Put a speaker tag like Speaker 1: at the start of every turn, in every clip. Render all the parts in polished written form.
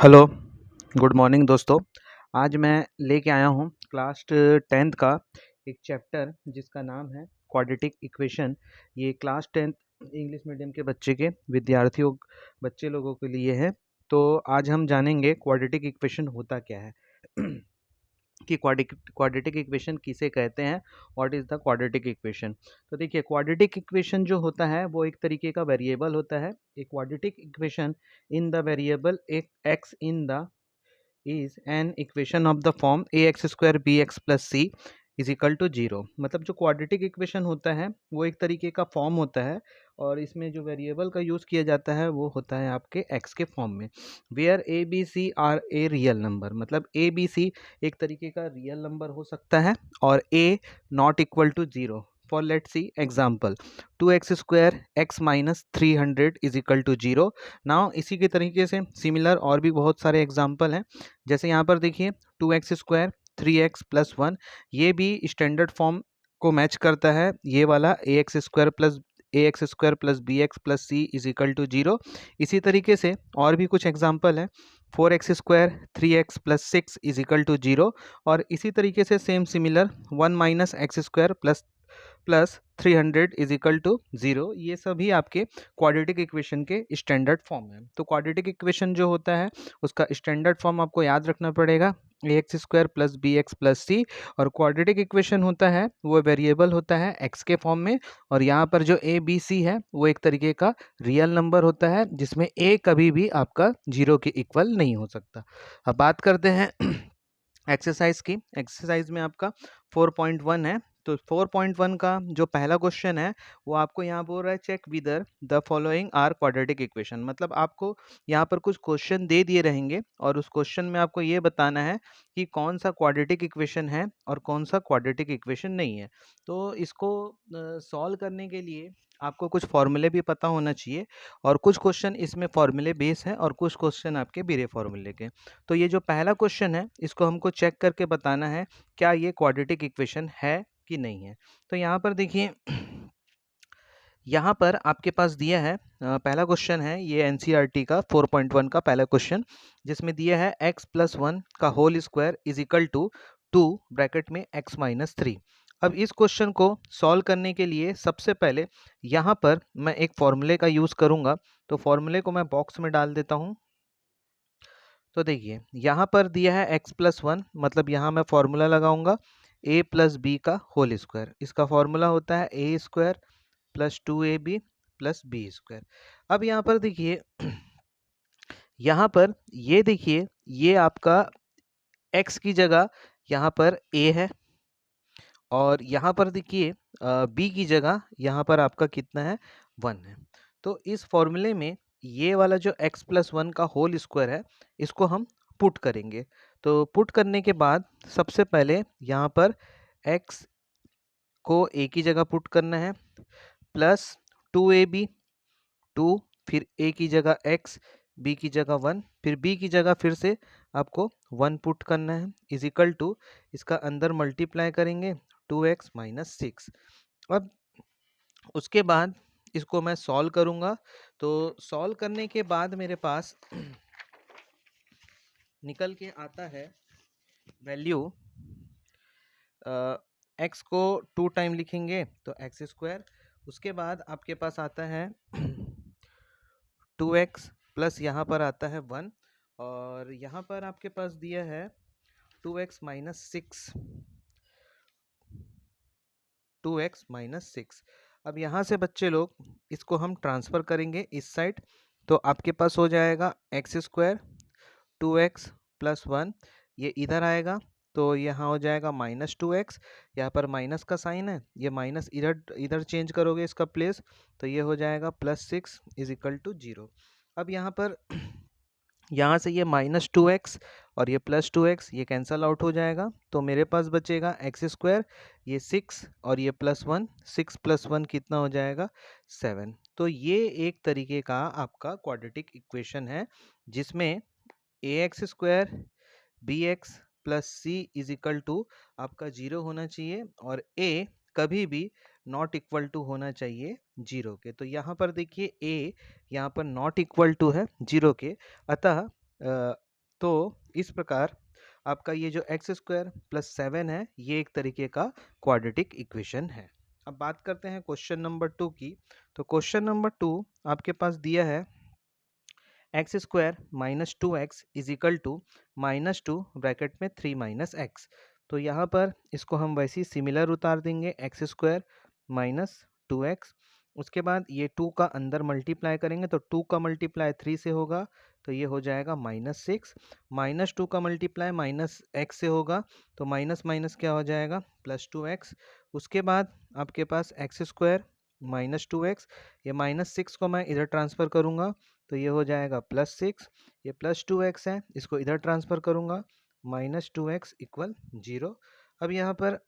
Speaker 1: Hello, good morning दोस्तों। आज मैं लेके आया हूँ क्लास 10th का एक चैप्टर जिसका नाम है क्वाड्रेटिक इक्वेशन। ये क्लास 10th इंग्लिश मीडियम के बच्चे के विद्यार्थियों बच्चे लोगों के लिए है। तो आज हम जानेंगे क्वाड्रेटिक इक्वेशन होता क्या है कि क्वाड्रेटिक इक्वेशन किसे कहते हैं, what is the quadratic equation. तो देखिए, क्वाड्रेटिक इक्वेशन जो होता है वो एक तरीके का वेरिएबल होता है। एक quadratic equation in the variable एक X in the is an equation of the form ax square bx plus c is equal to zero. मतलब जो क्वाड्रेटिक इक्वेशन होता है वो एक तरीके का फॉर्म होता है और इसमें जो वेरिएबल का यूज़ किया जाता है वो होता है आपके x के फॉर्म में। Where a b c are a real number, मतलब ए बी सी एक तरीके का रियल नंबर हो सकता है और A not equal to zero. For let see example 2x square X minus 300 is equal to zero. Now इसी के तरीके से सिमिलर और भी बहुत सारे एग्जाम्पल हैं। जैसे यहाँ पर देखिए 2x स्क्वायर 3x प्लस 1, ये भी स्टैंडर्ड फॉर्म को मैच करता है। ये वाला A X square plus B X plus C is equal to zero. इसी तरीके से और भी कुछ एग्जाम्पल हैं। 4x square 3x plus 6 is equal to zero. और इसी तरीके से same similar 1 minus X square plus 300 is equal to zero. ये सभी आपके क्वाड्रेटिक इक्वेशन के स्टैंडर्ड फॉर्म है। तो क्वाड्रेटिक इक्वेशन जो होता है उसका स्टैंडर्ड फॉर्म आपको याद रखना पड़ेगा, A X square plus B X plus C. और क्वाड्रेटिक इक्वेशन होता है वो वेरिएबल होता है एक्स के फॉर्म में। और यहाँ पर जो ए बी सी है वो एक तरीके का रियल नंबर होता है जिसमें ए कभी भी आपका जीरो के इक्वल नहीं हो सकता। अब बात करते हैं एक्सरसाइज की। एक्सरसाइज में आपका 4.1 है। तो 4.1 का जो पहला क्वेश्चन है वो आपको यहाँ बोल रहा है check whether the following are quadratic equation. मतलब आपको यहाँ पर कुछ क्वेश्चन दे दिए रहेंगे और उस क्वेश्चन में आपको ये बताना है कि कौन सा क्वाड्रेटिक इक्वेशन है और कौन सा क्वाड्रेटिक इक्वेशन नहीं है। तो इसको सॉल्व करने के लिए आपको कुछ फॉर्मूले भी पता होना चाहिए और कुछ क्वेश्चन इसमें फॉर्मूले बेस है और कुछ क्वेश्चन आपके बिना फॉर्मूले के। तो ये जो पहला क्वेश्चन है इसको हमको चेक करके बताना है क्या ये क्वाड्रेटिक इक्वेशन है कि नहीं है। तो यहाँ पर देखिए, यहाँ पर आपके पास दिया है पहला क्वेश्चन है ये एनसीईआरटी का 4.1 का पहला क्वेश्चन, जिसमें दिया है x प्लस 1 का whole square is equal to 2 bracket में x माइनस 3। अब इस क्वेश्चन को सॉल्व करने के लिए सबसे पहले यहाँ पर मैं एक फॉर्मूले का यूज़ करूँगा। तो फॉर्मूले को मैं बॉक्स में डाल देता हूँ। तो देखिए यहाँ पर दिया है x प्लस 1, मतलब यहाँ मैं फॉर्मूला लगाऊंगा a प्लस बी का होल स्क्वायर। इसका फॉर्मूला होता है A square plus 2ab plus B square. अब यहाँ पर देखिए यहाँ पर ये देखिए ये आपका x की जगह यहाँ पर a है और यहाँ पर देखिए b की जगह यहाँ पर आपका कितना है 1 है। तो इस फॉर्मूले में ये वाला जो x प्लस 1 का होल स्क्वायर है इसको हम पुट करेंगे। तो पुट करने के बाद सबसे पहले यहाँ पर x को a की जगह पुट करना है प्लस 2ab 2, फिर a की जगह x, b की जगह 1, फिर b की जगह फिर से आपको 1 पुट करना है इज इक्वल टू इसका अंदर मल्टीप्लाई करेंगे 2x माइनस 6। अब उसके बाद इसको मैं सॉल्व करूँगा। तो सॉल्व करने के बाद मेरे पास निकल के आता है वैल्यू, x को 2 टाइम लिखेंगे तो एक्स स्क्वायर। उसके बाद आपके पास आता है 2x प्लस यहाँ पर आता है 1 और यहाँ पर आपके पास दिया है 2x माइनस 6, 2x माइनस 6। अब यहाँ से बच्चे लोग इसको हम ट्रांसफ़र करेंगे इस साइड। तो आपके पास हो जाएगा एक्स स्क्वायर 2x प्लस 1, ये इधर आएगा तो यहाँ हो जाएगा माइनस 2x। यहाँ पर माइनस का साइन है, ये माइनस इधर इधर चेंज करोगे इसका प्लेस तो ये हो जाएगा प्लस 6 इज इक्वल टू 0। अब यहाँ पर यहाँ से ये माइनस 2x और ये प्लस 2x ये कैंसल आउट हो जाएगा तो मेरे पास बचेगा एक्स स्क्वायर, ये 6 और ये प्लस 1, 6 प्लस 1 कितना हो जाएगा 7। तो ये एक तरीके का आपका क्वाड्रेटिक इक्वेशन है जिसमें A X square B X plus C is equal to आपका 0 होना चाहिए और a कभी भी नॉट इक्वल टू होना चाहिए 0 के। तो यहाँ पर देखिए a यहाँ पर नॉट इक्वल टू है 0 के, अतः तो इस प्रकार आपका ये जो एक्स स्क्वायर प्लस 7 है ये एक तरीके का क्वाड्रेटिक इक्वेशन है। अब बात करते हैं क्वेश्चन नंबर 2 की। तो क्वेश्चन नंबर 2 आपके पास दिया है x square minus 2x is equal to -2 bracket में 3 माइनस एक्स। तो यहाँ पर इसको हम वैसे ही सिमिलर उतार देंगे, एक्स स्क्वायर माइनस 2x। उसके बाद ये 2 का अंदर मल्टीप्लाई करेंगे तो 2 का मल्टीप्लाई 3 से होगा तो ये हो जाएगा -6। -2 का मल्टीप्लाई माइनस एक्स से होगा तो माइनस माइनस क्या हो जाएगा +2x। उसके बाद आपके पास एक्स स्क्वायर -2x, ये -6 को मैं इधर ट्रांसफ़र करूँगा तो ये हो जाएगा +6। ये +2x है, इसको इधर ट्रांसफ़र करूँगा -2x इक्वल 0। अब यहाँ पर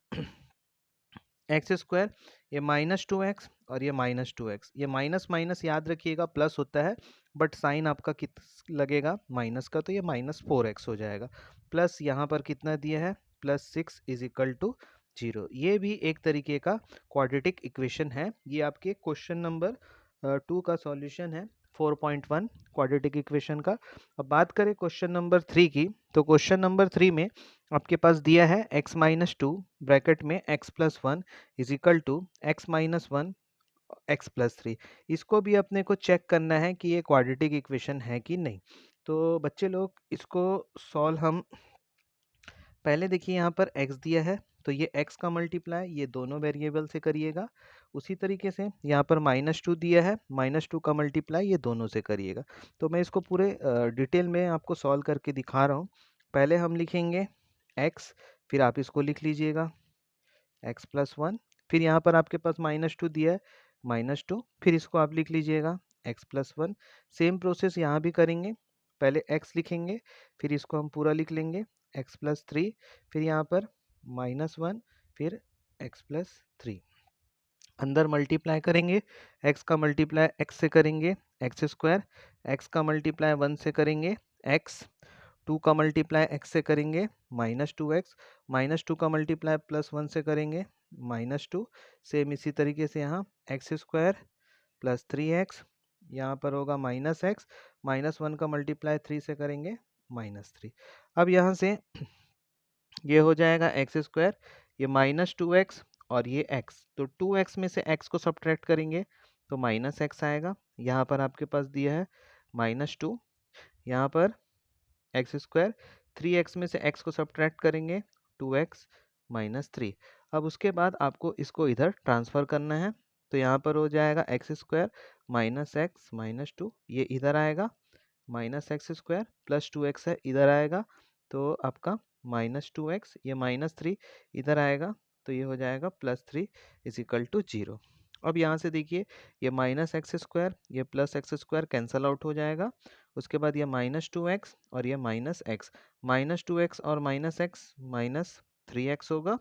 Speaker 1: एक्स स्क्वायर, ये -2x और ये -2x, ये माइनस माइनस याद रखिएगा प्लस होता है बट साइन आपका कित लगेगा माइनस का, तो ये -4x हो जाएगा। प्लस यहाँ पर कितना दिया है +6 इज इक्वल टू 0। ये भी एक तरीके का क्वाड्रेटिक इक्वेशन है। ये आपके क्वेश्चन नंबर 2 का सॉल्यूशन है 4.1 क्वाड्रेटिक इक्वेशन का। अब बात करें क्वेश्चन नंबर 3 की। तो क्वेश्चन नंबर 3 में आपके पास दिया है x-2 ब्रैकेट में x+1 is equal to x-1 x+3। इसको भी अपने को चेक करना है कि ये क्वाड्रेटिक इक्वेशन है कि नहीं। तो बच्चे लोग इसको सॉल्व हम पहले देखिए, यहाँ पर x दिया है तो ये x का मल्टीप्लाई ये दोनों वेरिएबल से करिएगा। उसी तरीके से यहाँ पर -2 दिया है, -2 का मल्टीप्लाई ये दोनों से करिएगा। तो मैं इसको पूरे डिटेल में आपको सॉल्व करके दिखा रहा हूँ। पहले हम लिखेंगे x, फिर आप इसको लिख लीजिएगा x+1, फिर यहाँ पर आपके पास -2 दिया है -2, फिर इसको आप लिख लीजिएगा x+1। सेम प्रोसेस यहाँ भी करेंगे, पहले x लिखेंगे फिर इसको हम पूरा लिख लेंगे x+3, फिर यहाँ पर -1, फिर x+3। अंदर मल्टीप्लाई करेंगे, x का मल्टीप्लाई x से करेंगे एक्स स्क्वायर, x का मल्टीप्लाई 1 से करेंगे x, 2 का मल्टीप्लाई x से करेंगे -2x, -2 का मल्टीप्लाई +1 से करेंगे -2। सेम इसी तरीके से यहाँ एक्स स्क्वायर प्लस 3x, यहाँ पर होगा -x, -1 का मल्टीप्लाई 3 से करेंगे -3। अब यहाँ से ये हो जाएगा एक्स स्क्वायर, ये -2x और ये x, तो 2x में से x को सब्ट्रैक्ट करेंगे तो -x आएगा। यहाँ पर आपके पास दिया है -2, यहाँ पर एक्स स्क्वायर, 3x में से x को सब्ट्रैक्ट करेंगे 2x -3। अब उसके बाद आपको इसको इधर ट्रांसफ़र करना है तो यहाँ पर हो जाएगा एक्स स्क्वायर -x -2, ये इधर आएगा -x स्क्वायर प्लस 2x है इधर आएगा तो आपका -2x, ये -3 इधर आएगा तो ये हो जाएगा +3 इज इक्वल टू 0। अब यहाँ से देखिए ये -x स्क्वायर ये +x स्क्वायर कैंसल आउट हो जाएगा। उसके बाद ये -2x और ये -x, -2x और -x -3x होगा।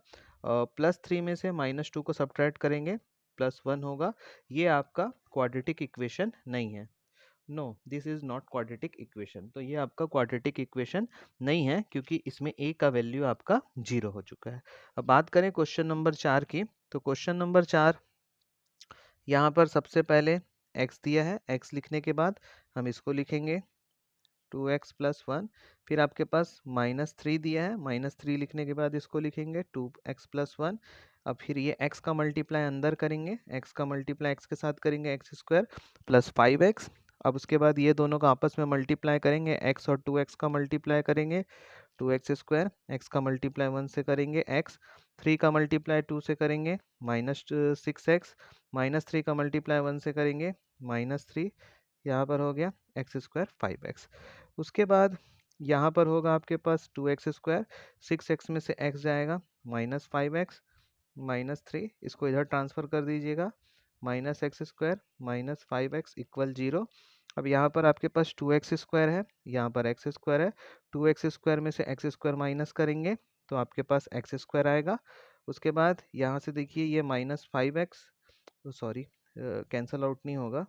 Speaker 1: +3 में से -2 को सब्ट्रैक्ट करेंगे +1 होगा। ये आपका क्वाड्रेटिक इक्वेशन नहीं है। No, this is not quadratic equation. तो ये आपका क्वाड्रेटिक इक्वेशन नहीं है क्योंकि इसमें a का वैल्यू आपका 0 हो चुका है। अब बात करें क्वेश्चन नंबर 4 की। तो क्वेश्चन नंबर 4, यहाँ पर सबसे पहले x दिया है, x लिखने के बाद हम इसको लिखेंगे 2x प्लस 1, फिर आपके पास -3 दिया है, -3 लिखने के बाद इसको लिखेंगे 2x प्लस 1। अब फिर ये x का मल्टीप्लाई अंदर करेंगे, x का मल्टीप्लाई x के साथ करेंगे एक्स स्क्वायर प्लस 5x। अब उसके बाद ये दोनों का आपस में मल्टीप्लाई करेंगे, x और 2x का मल्टीप्लाई करेंगे 2x स्क्वायर, x का मल्टीप्लाई 1 से करेंगे x, 3 का मल्टीप्लाई 2 से करेंगे -6x, -3 का मल्टीप्लाई 1 से करेंगे -3, यहाँ पर हो गया एक्स स्क्वायर 5x। उसके बाद यहाँ पर होगा आपके पास 2x स्क्वायर, 6x में से x जाएगा -5x -3, इसको इधर ट्रांसफ़र कर दीजिएगा -x स्क्वायर -5x इक्वल 0। अब यहाँ पर आपके पास 2x स्क्वायर है, यहाँ पर x स्क्वायर है, 2x स्क्वायर में से x स्क्वायर माइनस करेंगे तो आपके पास x स्क्वायर आएगा। उसके बाद यहाँ से देखिए ये -5x, सॉरी कैंसल आउट नहीं होगा,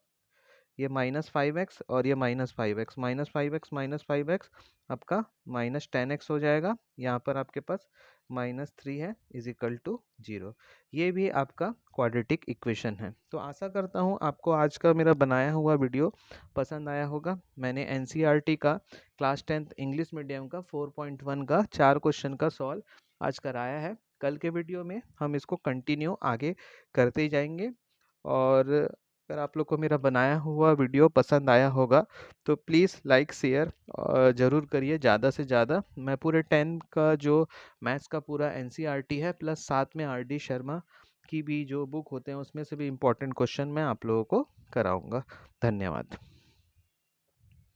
Speaker 1: ये -5x और ये -5x, -5x आपका -10x हो जाएगा। यहाँ पर आपके पास -3 है इज इक्वल टू 0। ये भी आपका क्वाड्रेटिक इक्वेशन है। तो आशा करता हूँ आपको आज का मेरा बनाया हुआ वीडियो पसंद आया होगा। मैंने एनसीईआरटी का क्लास 10th इंग्लिश मीडियम का 4.1 का 4 क्वेश्चन का सॉल्व आज कराया है। कल के वीडियो में हम इसको कंटिन्यू आगे करते ही जाएंगे। और अगर आप लोग को मेरा बनाया हुआ वीडियो पसंद आया होगा तो प्लीज़ लाइक शेयर ज़रूर करिए ज़्यादा से ज़्यादा। मैं पूरे 10 का जो मैथ्स का पूरा एनसीईआरटी है प्लस साथ में आरडी शर्मा की भी जो बुक होते हैं उसमें से भी इम्पोर्टेंट क्वेश्चन मैं आप लोगों को कराऊंगा। धन्यवाद।